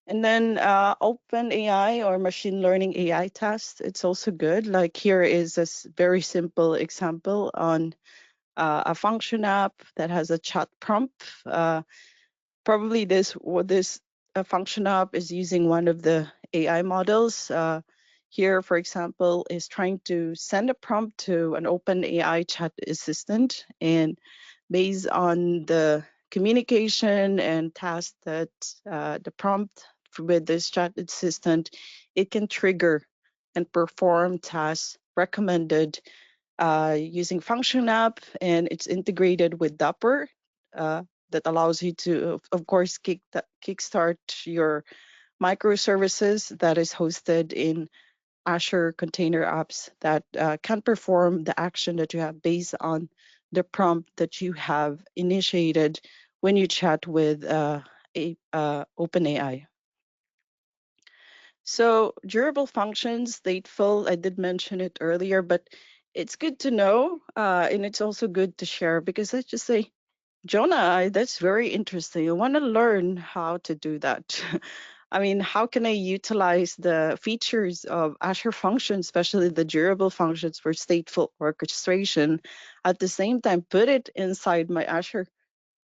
And then open AI or machine learning AI tests, it's also good. Like here is a very simple example on a function app that has a chat prompt. Probably this function app is using one of the AI models. Here, for example, is trying to send a prompt to an open AI chat assistant, and based on the communication and task that the prompt with this chat assistant, it can trigger and perform tasks recommended using Function app, and it's integrated with Dapr that allows you to, of course, kickstart your microservices that is hosted in Azure Container Apps that can perform the action that you have based on the prompt that you have initiated when you chat with OpenAI. So durable functions, stateful, I did mention it earlier, but it's good to know, and it's also good to share, because let's just say, Jonah, that's very interesting. I want to learn how to do that. I mean, how can I utilize the features of Azure Functions, especially the durable functions for stateful orchestration, at the same time put it inside my Azure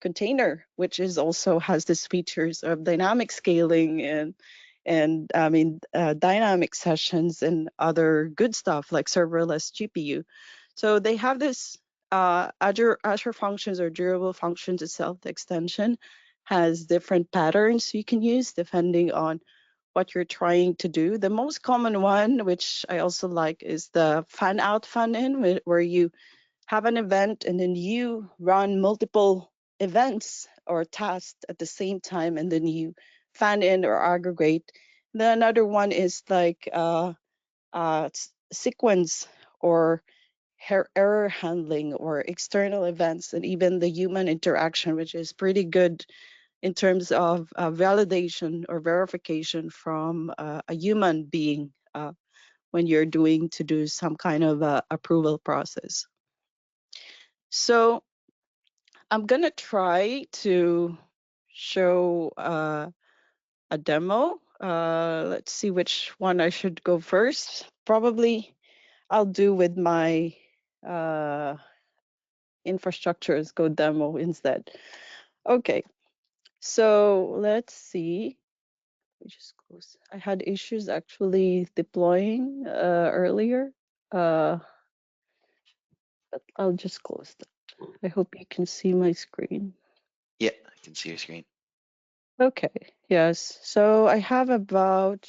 container, which is also has these features of dynamic scaling and I mean dynamic sessions and other good stuff like serverless GPU. So they have this Azure Functions or durable functions itself. The extension has different patterns you can use depending on what you're trying to do. The most common one, which I also like, is the fan out, fan in, where you have an event and then you run multiple events or tasks at the same time, and then you fan in or aggregate. Then another one is like sequence or error handling or external events, and even the human interaction, which is pretty good in terms of validation or verification from a human being when you're doing to do some kind of approval process. So I'm gonna try to show a demo. Let's see which one I should go first. Probably I'll do with my infrastructure as code demo instead. Okay, so let's see. We just close. I had issues actually deploying earlier, but I'll just close that. I hope you can see my screen. Yeah, I can see your screen. Okay, yes. So I have about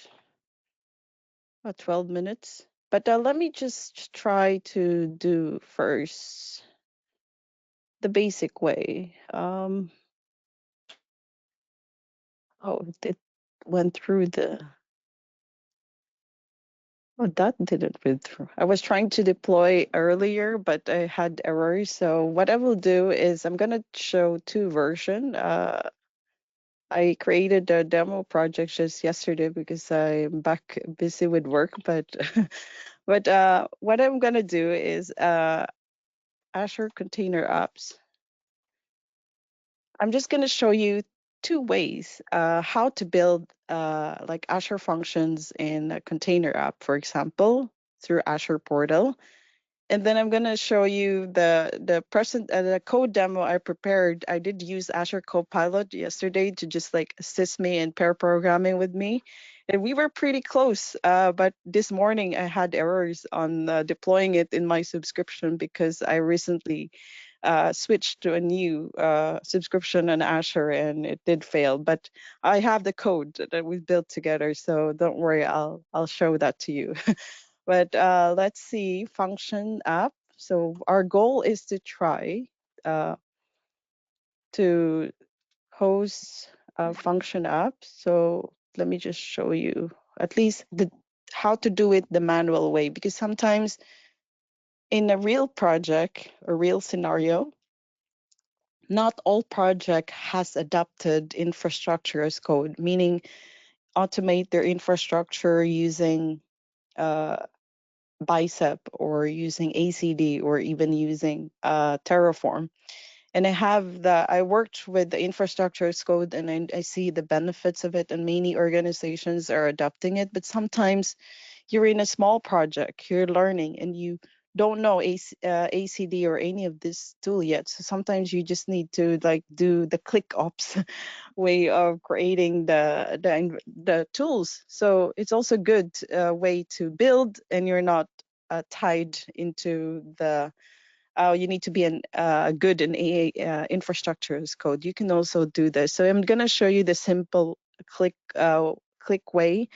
12 minutes, but let me just try to do first the basic way. Oh, it went through the. Oh, that didn't went through. I was trying to deploy earlier, but I had errors. So what I will do is I'm gonna show two versions. I created a demo project just yesterday because I'm back busy with work, but what I'm gonna do is Azure Container Apps. I'm just gonna show you two ways how to build like Azure Functions in a container app, for example, through Azure Portal. And then I'm gonna show you the code demo I prepared. I did use Azure Copilot yesterday to just like assist me in pair programming with me, and we were pretty close. But this morning I had errors on deploying it in my subscription because I recently switched to a new subscription on Azure, and it did fail. But I have the code that we built together, so don't worry, I'll show that to you. But let's see, function app. So our goal is to try to host a function app. So let me just show you at least how to do it the manual way, because sometimes in a real project or real scenario, not all project has adapted infrastructure as code, meaning automate their infrastructure using uh, Bicep or using ACD or even using Terraform. And I worked with the infrastructure as code, and I see the benefits of it, and many organizations are adopting it. But sometimes you're in a small project, you're learning, and you don't know ACD or any of this tool yet. So sometimes you just need to like do the click ops way of creating the tools. So it's also good way to build, and you're not tied into the you need to be good in infrastructure as code. You can also do this. So I'm going to show you the simple click way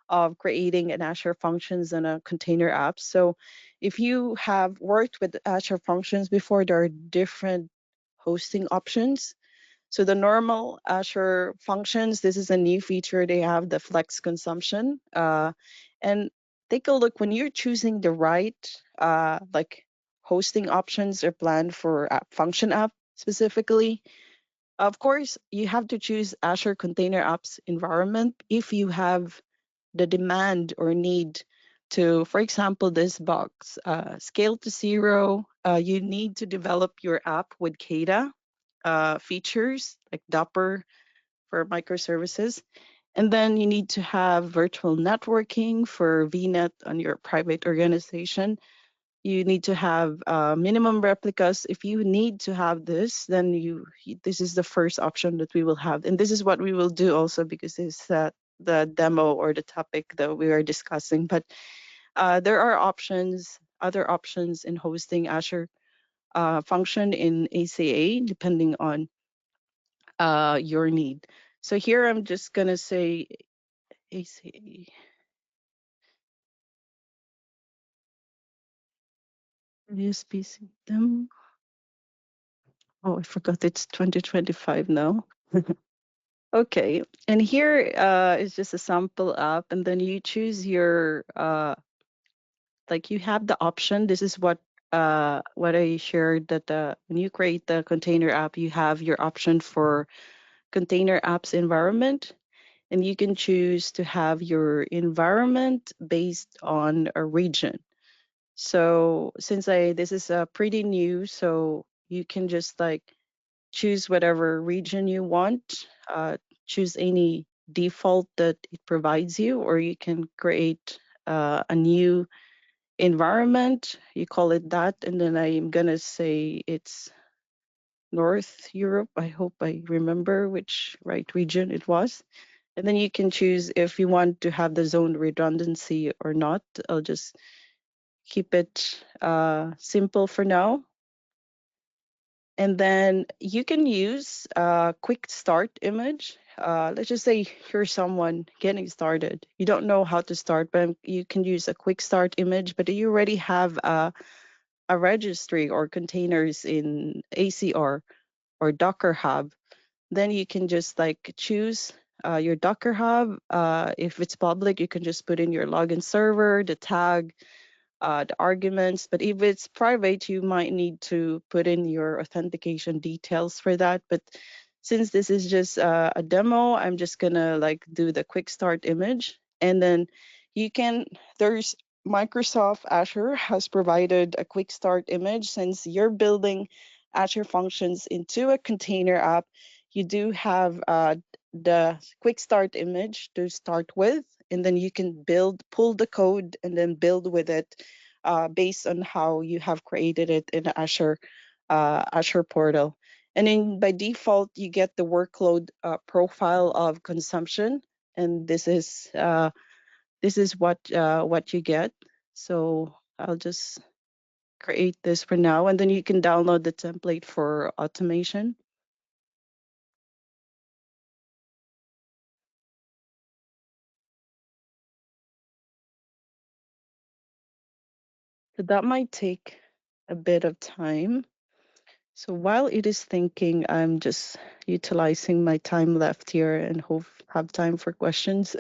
of creating an Azure Functions and a Container Apps. So if you have worked with Azure Functions before, there are different hosting options. So the normal Azure Functions, this is a new feature. They have the flex consumption. And take a look when you're choosing the right like hosting options or plan for app function app specifically. Of course, you have to choose Azure Container Apps environment if you have the demand or need to, for example, this box, scale to zero. You need to develop your app with KEDA features like Dapr for microservices. And then you need to have virtual networking for VNet on your private organization. You need to have minimum replicas. If you need to have this, then this is the first option that we will have. And this is what we will do also because it's the demo or the topic that we are discussing. But there are other options in hosting Azure function in ACA, depending on your need. So here I'm just going to say ACA. ESPC them. Oh, I forgot it's 2025 now. Okay, and here is just a sample app, and then you choose your like you have the option. This is what I shared that when you create the container app, you have your option for container apps environment, and you can choose to have your environment based on a region. So since this is pretty new, so you can just like choose whatever region you want, choose any default that it provides you, or you can create a new environment. You call it that, and then I'm gonna say it's North Europe. I hope I remember which right region it was. And then you can choose if you want to have the zone redundancy or not. I'll just keep it simple for now. And then you can use a quick start image. Let's just say you're someone getting started. You don't know how to start, but you can use a quick start image, but you already have a registry or containers in ACR or Docker Hub. Then you can just like choose your Docker Hub. If it's public, you can just put in your login server, the tag, the arguments. But if it's private, you might need to put in your authentication details for that. But since this is just a demo, I'm just gonna like do the quick start image. And then you can, there's Microsoft Azure has provided a quick start image. Since you're building Azure Functions into a container app, you do have the quick start image to start with, and then you can pull the code and then build with it based on how you have created it in the Azure portal. And then by default, you get the workload profile of consumption, and this is what you get. So I'll just create this for now, and then you can download the template for automation. So that might take a bit of time. So while it is thinking, I'm just utilizing my time left here and hope have time for questions.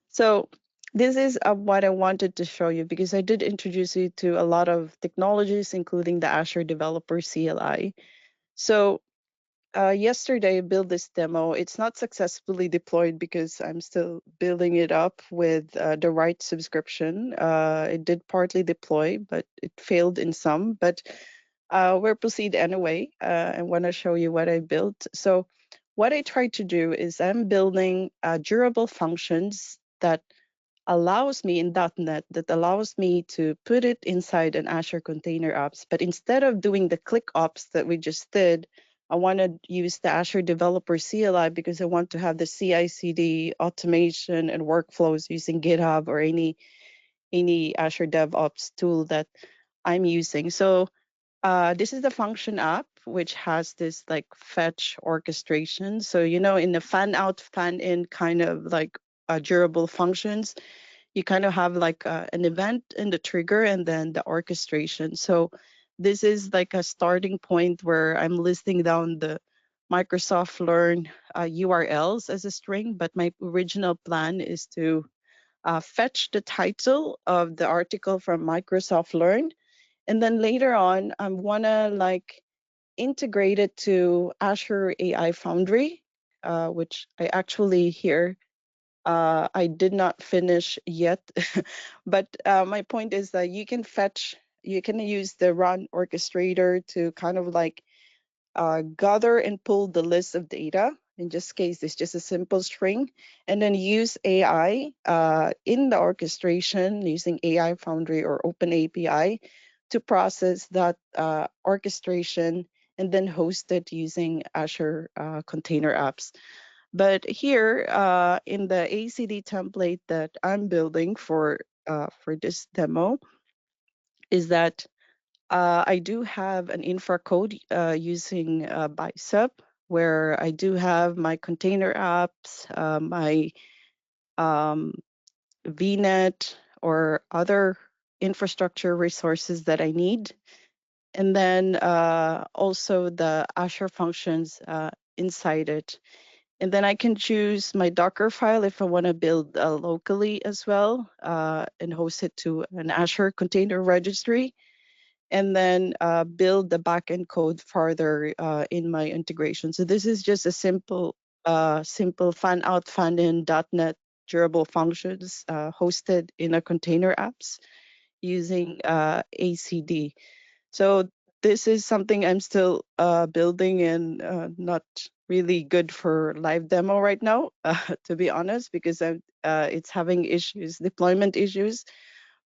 So this is what I wanted to show you because I did introduce you to a lot of technologies, including the Azure Developer CLI. So yesterday I built this demo. It's not successfully deployed because I'm still building it up with the right subscription. It did partly deploy, but it failed in some. But we'll proceed anyway. I want to show you what I built. So what I try to do is I'm building durable functions that allows me in .NET that allows me to put it inside an Azure Container Apps. But instead of doing the click ops that we just did, I want to use the Azure Developer CLI because I want to have the CI/CD automation and workflows using GitHub or any Azure DevOps tool that I'm using. So this is the function app, which has this like fetch orchestration. So, in the fan out, fan in kind of like durable functions, you kind of have like an event and the trigger and then the orchestration. So this is like a starting point where I'm listing down the Microsoft Learn URLs as a string, but my original plan is to fetch the title of the article from Microsoft Learn. And then later on, I want to like integrate it to Azure AI Foundry, which I actually here I did not finish yet, but my point is that you can use the run orchestrator to kind of like gather and pull the list of data. In this case, it's just a simple string, and then use AI in the orchestration using AI Foundry or Open API to process that orchestration and then host it using Azure Container Apps. But here in the ACD template that I'm building for this demo is that I do have an infra code using Bicep where I do have my container apps, my um, VNet or other infrastructure resources that I need. And then also the Azure functions inside it. And then I can choose my Docker file if I want to build locally as well and host it to an Azure container registry. And then build the backend code further in my integration. So this is just a simple fan out, fan in .NET durable functions hosted in a container apps using ACD. So this is something I'm still building and not really good for live demo right now, to be honest, because it's having issues, deployment issues.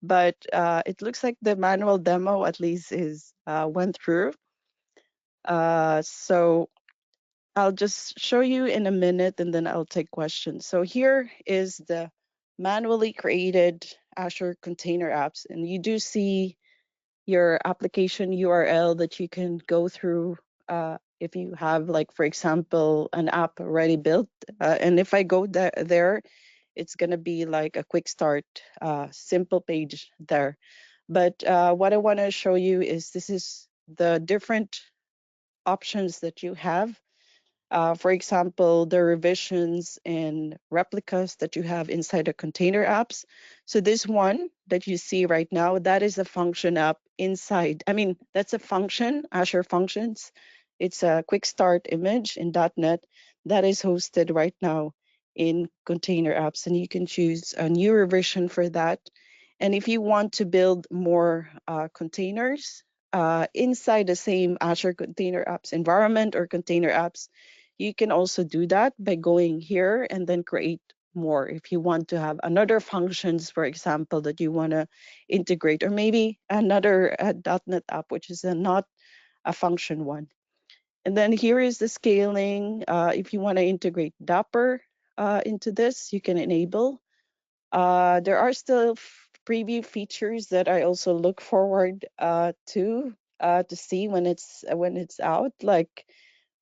But it looks like the manual demo at least is went through. So I'll just show you in a minute and then I'll take questions. So here is the manually created Azure Container Apps, and you do see your application URL that you can go through if you have, like, for example, an app already built. And if I go there, it's going to be like a quick start, simple page there. But what I want to show you is this is the different options that you have. For example, the revisions and replicas that you have inside the container apps. So this one that you see right now, that is a function app inside. I mean, that's a function, Azure Functions. It's a quick start image in .NET that is hosted right now in container apps. And you can choose a new revision for that. And if you want to build more containers inside the same Azure Container Apps environment or container apps, you can also do that by going here and then create more. If you want to have another functions, for example, that you want to integrate, or maybe another .NET app, which is not a function one. And then here is the scaling. If you want to integrate Dapr into this, you can enable. There are still preview features that I also look forward to see when it's out. Like,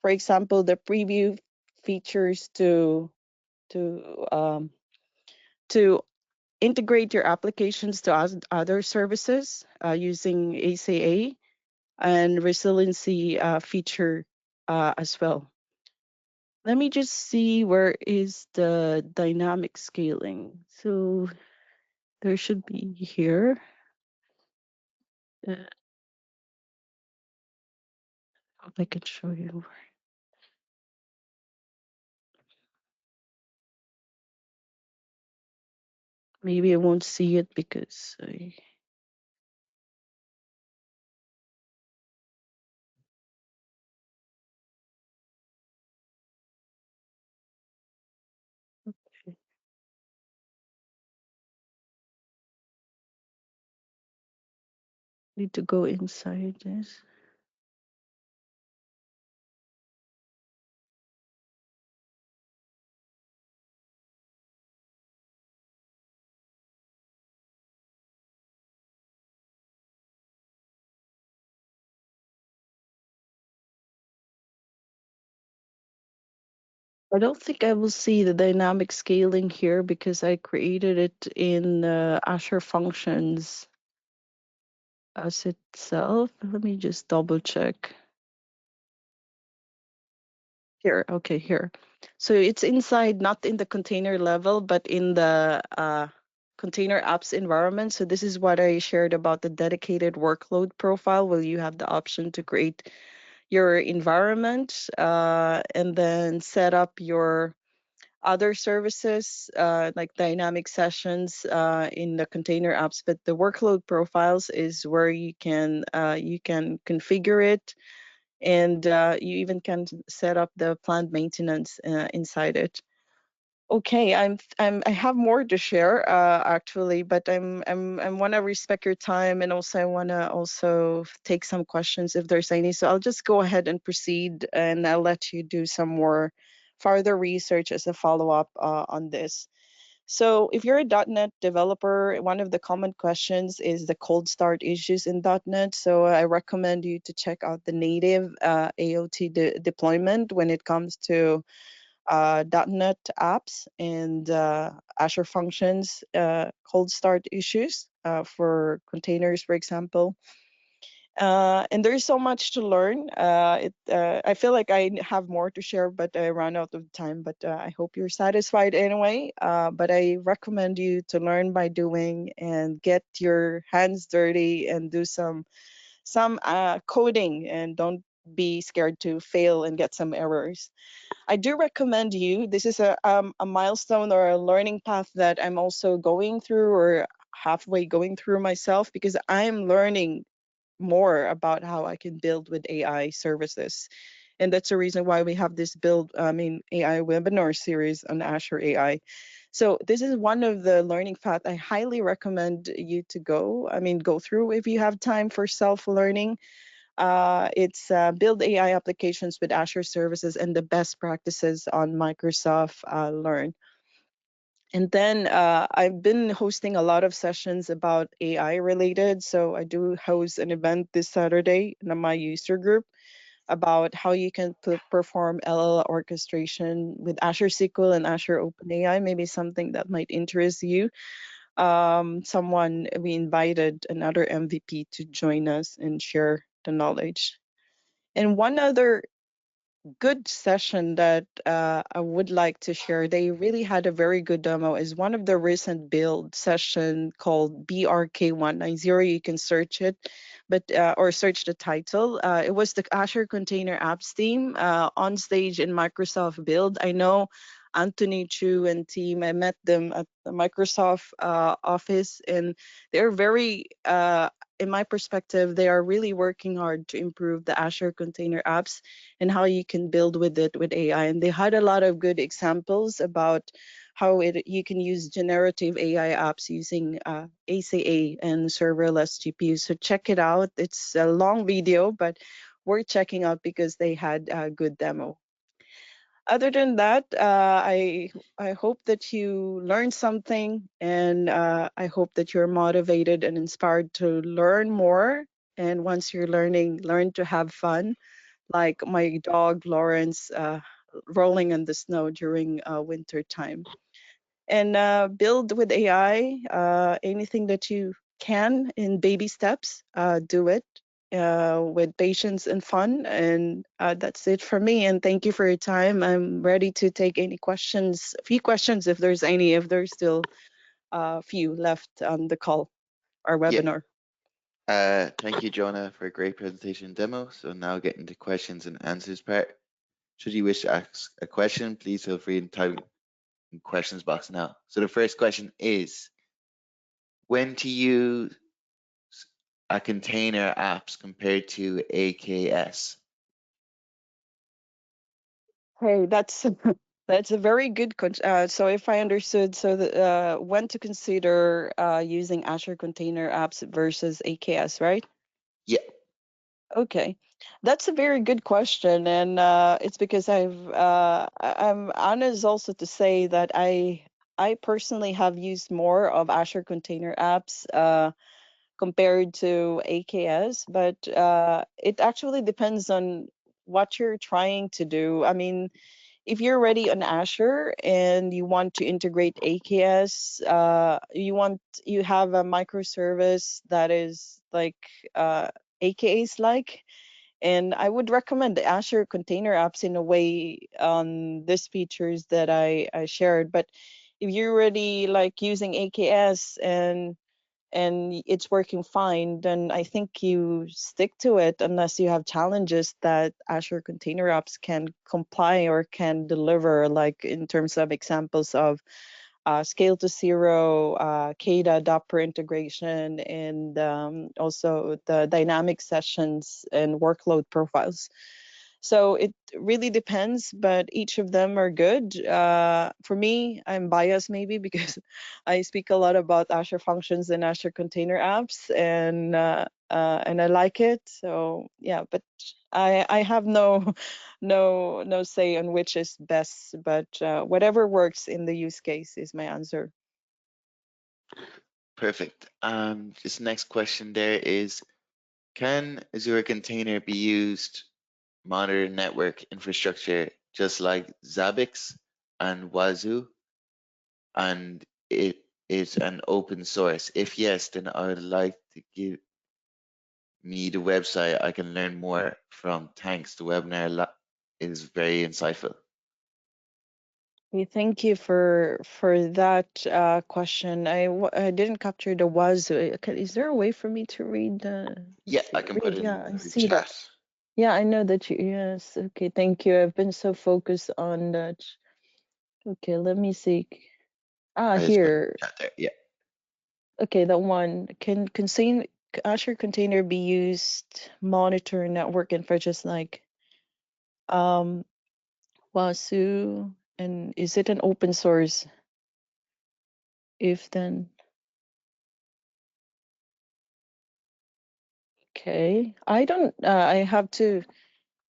for example, the preview features to um, to integrate your applications to other services using ACA and resiliency feature as well. Let me just see where is the dynamic scaling. So there should be here. Hope I can show you. Maybe I won't see it because I need to go inside this. I don't think I will see the dynamic scaling here because I created it in Azure Functions as itself. Let me just double check. Here, okay, here. So it's inside, not in the container level, but in the container apps environment. So this is what I shared about the dedicated workload profile, where you have the option to create your environment and then set up your other services like dynamic sessions in the container apps. But the workload profiles is where you can configure it, and you even can set up the planned maintenance inside it. Okay, I have more to share actually, but I want to respect your time, and also I want to also take some questions if there's any. So I'll just go ahead and proceed, and I'll let you do some more further research as a follow up on this. So if you're a .NET developer, one of the common questions is the cold start issues in .NET. So I recommend you to check out the native AOT deployment when it comes to .NET apps and Azure Functions cold start issues for containers, for example. And there's so much to learn. I feel like I have more to share, but I ran out of time. But I hope you're satisfied anyway. But I recommend you to learn by doing and get your hands dirty and do some coding, and don't be scared to fail and get some errors. I do recommend you. This is a milestone or a learning path that I'm also going through or halfway going through myself, because I'm learning more about how I can build with AI services. And that's the reason why we have this AI webinar series on Azure AI. So this is one of the learning path I highly recommend you to go through if you have time for self-learning. It's build AI applications with Azure services and the best practices on Microsoft Learn. And then I've been hosting a lot of sessions about AI related. So I do host an event this Saturday in my user group about how you can perform LL orchestration with Azure SQL and Azure OpenAI, maybe something that might interest you. We invited another MVP to join us and share the knowledge. And one other good session that I would like to share, they really had a very good demo, is one of the recent build session called BRK190. You can search it, but or search the title. It was the Azure Container Apps team on stage in Microsoft Build. I know Anthony Chu and team. I met them at the Microsoft office, and they're very in my perspective, they are really working hard to improve the Azure Container Apps and how you can build with it with AI. And they had a lot of good examples about how you can use generative AI apps using ACA and serverless GPUs. So check it out. It's a long video, but worth checking out because they had a good demo. Other than that, I hope that you learned something, and I hope that you're motivated and inspired to learn more. And once you're learning, learn to have fun, like my dog Lawrence rolling in the snow during winter time. And build with AI, anything that you can in baby steps, do it with patience and fun. And that's it for me. And thank you for your time. I'm ready to take any questions, a few questions if there's any, if there's still a few left on the call or Yeah. webinar. Thank you, Jonah, for a great presentation and demo. So now getting to questions and answers part. Should you wish to ask a question, please feel free to type in the questions box now. So the first question is, when to use a container apps compared to AKS? Hey, that's that's a very good so if I understood, so when to consider using Azure Container Apps versus AKS, right? Yeah, Okay, that's a very good question, and it's because I'm honest also to say that I personally have used more of Azure Container Apps compared to AKS, but it actually depends on what you're trying to do. I mean, if you're already on Azure and you want to integrate AKS, you have a microservice that is like AKA's like, and I would recommend the Azure Container Apps in a way on these features that I shared. But if you're already like using AKS and it's working fine, then I think you stick to it unless you have challenges that Azure Container Apps can comply or can deliver, like in terms of examples of scale to zero, KEDA, Dapr integration, and also the dynamic sessions and workload profiles. So it really depends, but each of them are good. For me, I'm biased maybe because I speak a lot about Azure Functions and Azure Container Apps, and I like it. So yeah, but I have no no say on which is best, but whatever works in the use case is my answer. Perfect. This next question there is, can Azure Container be used monitor network infrastructure just like Zabbix and Wazoo, and it is an open source? If yes, then I would like to give me the website I can learn more from. Thanks. The webinar is very insightful. Thank you for that question. I didn't capture the was. Is there a way for me to read the? Yeah, Let's I see. can put Read. it Yeah, in I the see that. chat. Yeah, I know that you. Yes. Okay. Thank you. I've been so focused on that. Okay. Let me see. I just put it in Here. the chat there. Yeah. Okay, that one. Can Azure Container be used monitor network infra just like um Wasu? And is it an open source? If then, okay. I don't. I have to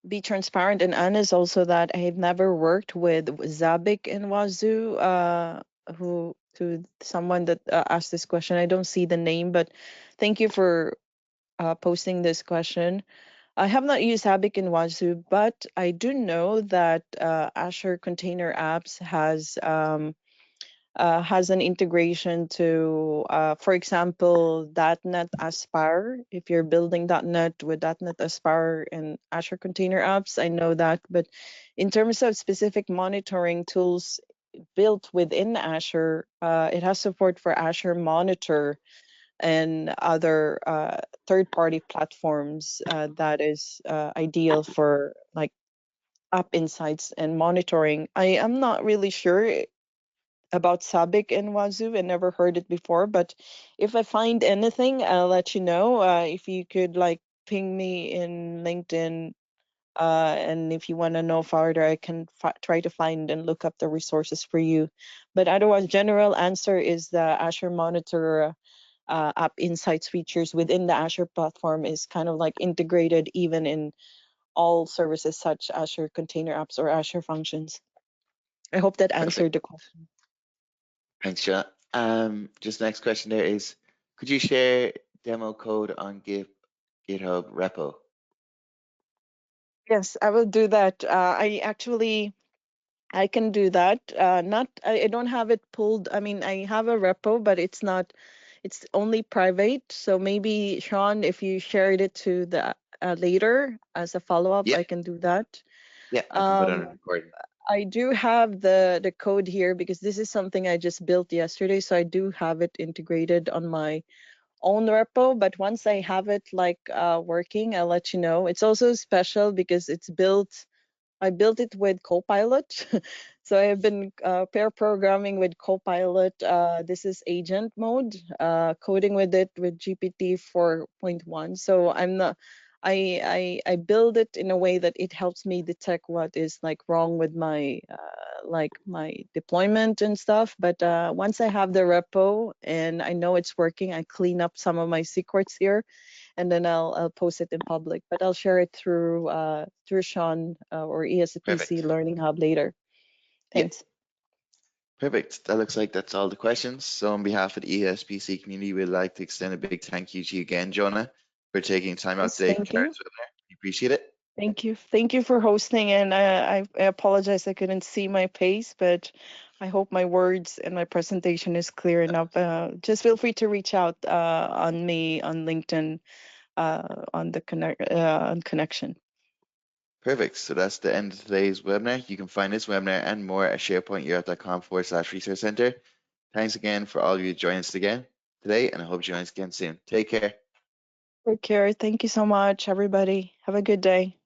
be transparent and honest also that I have never worked with Zabbix and Wazoo. Who to someone that asked this question? I don't see the name, but thank you for posting this question. I have not used Zabbix and Wazoo, but I do know that Azure Container Apps has an integration to, for example, .NET Aspire. If you're building .NET with .NET Aspire and Azure Container Apps, I know that. But in terms of specific monitoring tools built within Azure, it has support for Azure Monitor and other third-party platforms that is ideal for like app insights and monitoring. I am not really sure about Sabic and Wazoo. I never heard it before, but if I find anything, I'll let you know. If you could like ping me in LinkedIn, and if you want to know further, I can try to find and look up the resources for you. But otherwise, general answer is the Azure Monitor app insights features within the Azure platform is kind of like integrated even in all services such Azure Container Apps or Azure Functions. I hope that Perfect. answered the question. Thanks, John. Just next question there is, could you share demo code on GitHub repo? Yes, I will do that. I can do that. Not I don't have it pulled. I mean, I have a repo, but it's only private. So maybe Sean, if you shared it to the later as a follow-up, Yeah, I can do that. yeah, I can put on a Um, recording. I do have the code here because this is something I just built yesterday, so I do have it integrated on my own repo. But once I have it like working, I'll let you know. It's also special because I built it with Copilot. So I have been pair programming with Copilot. This is agent mode, coding with it with GPT 4.1. So I'm not. I build it in a way that it helps me detect what is like wrong with my like my deployment and stuff. But once I have the repo and I know it's working, I clean up some of my secrets here, and then I'll post it in public. But I'll share it through Sean or ESPC Perfect. Learning Hub later. Yeah, Thanks. perfect. That looks like that's all the questions. So on behalf of the ESPC community, we'd like to extend a big thank you to you again, Jonah, for taking time out Yes, today to thank carry you. us with there. We appreciate it. Thank you for hosting. And I apologize I couldn't see my pace, but I hope my words and my presentation is clear enough. Just feel free to reach out on me on LinkedIn on the on connection. Perfect. So that's the end of today's webinar. You can find this webinar and more at sharepointeurope.com/resource center. Thanks again for all of you joining us again today, and I hope you join us again soon. Take care. Take care. Thank you so much, everybody. Have a good day.